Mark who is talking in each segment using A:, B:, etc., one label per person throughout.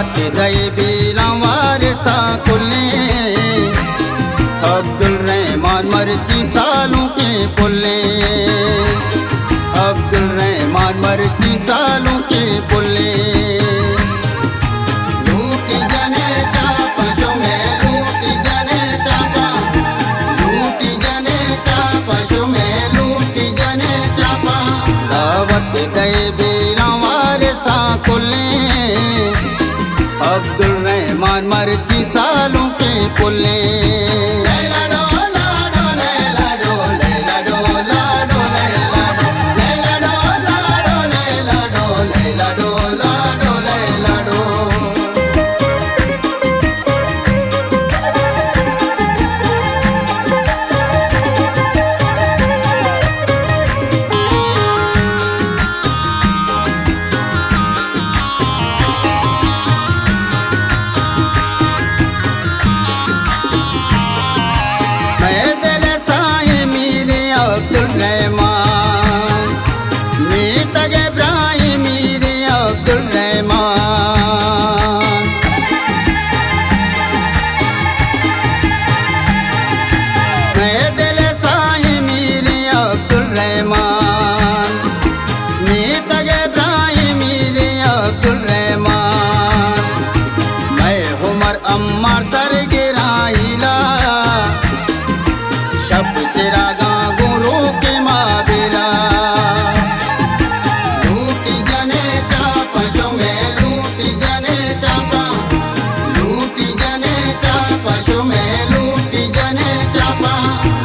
A: दावत गए बीरावार साकुले अब्दुल रहमान मर्ची सालों के पुल्ले अब्दुल रहमान मर्ची सालों के पुल्ले लूटी जने चापा शुमे लूटी जने चापा लूटी जने चापा शुमे लूटी जने चापा दावत गए बीरावार साकुले अब्दुल रहमान मर्ची सालों के पुल्ले अम्मार तर गिराइला शब चिरागा गुरु के माबिला लूटी जने चापा शुमे लूटी जने चापा लूटी जने चापा शुमे लूटी जने चापा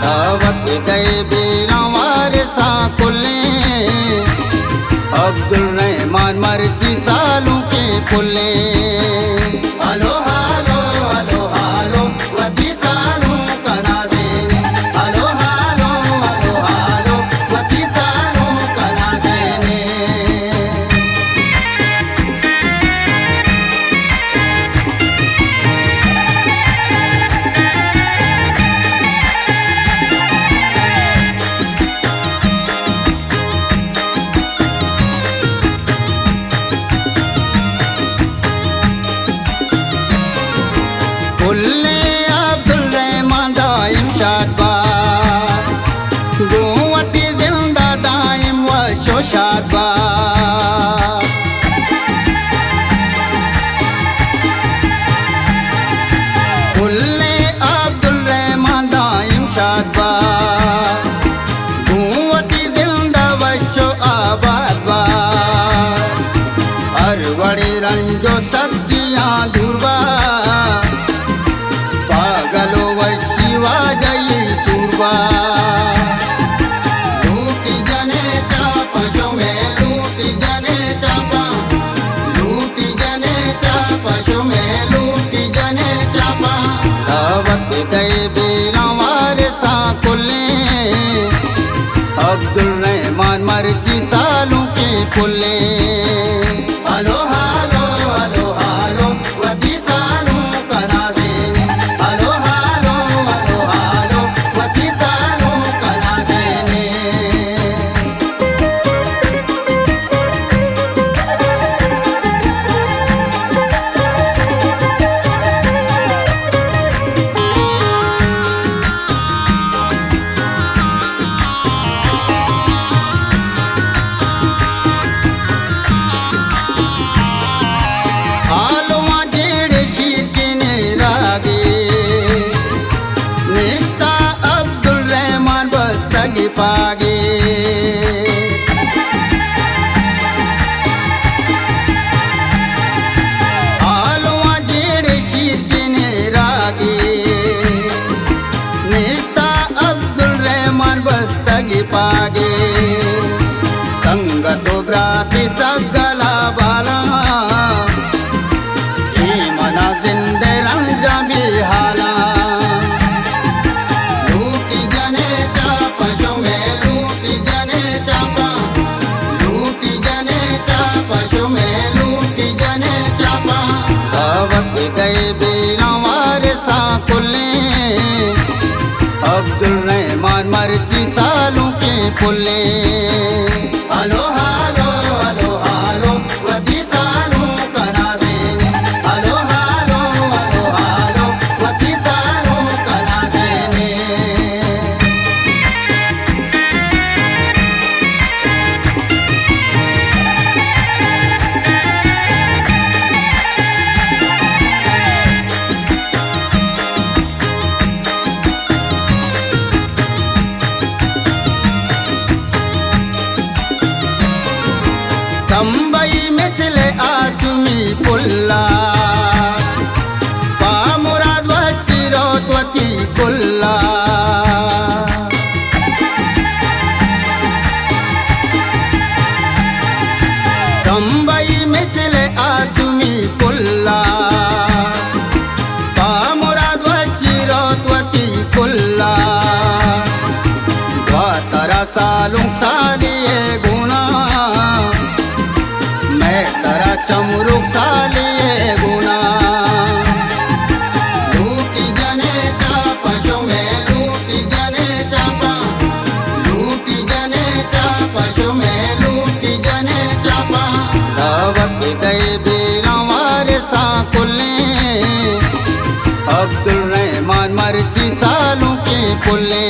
A: दावत गए बीरावार साकुले अब्दुल रहमान मर्ची सालों के पुल्ले पुल्ले अब्दुल रहमान दाइम शादबाद गुवती जिंदा दाइम वशो शादबाद पुल्ले अब्दुल रहमान दाइम शादबाद गुवती जिंदा वशो आबादबाद अरवड़ी रंजो सकिया दूरबा पागलो वशिवा जई सूरबा लूटी जने चापा शुमे लूटी जने चापा लूटी जने चापा शुमे लूटी जने चापा दावत गए बीरावार साकुले अब्दुल रहमान मर्ची सालों के पुल्ले अलो हालो अलो हालो वदी सालों पागे आलुआ जेड़े शीतने रागे निस्ता अब्दुल रहमान बस्तगी पागे संगतो ब्राती सगला बाला मना जिंदे रंजा भी हाला गए बीरावार साकुले अब्दुल रहमान मर्ची सालों के पुल्ले अलो हालो वदी सालों का नाज़ेने। मिसले आसुमी पुल्ला मुराद वसीरोत्वती पुल्ला तंबई मिसले आसुमी पुल्ला मुराद वसीरोत्वती पुल्ला तरा सालुं सालिए गुना मैं तरा चमरुक सालिए गुना लूटी जने चापा शुमे लूटी जने चापा लूटी जने चापा शुमे लूटी जने चापा दावत गए बीरवार सा कुल्ले अब्दुल रहमान मर्ची सालों के पुल्ले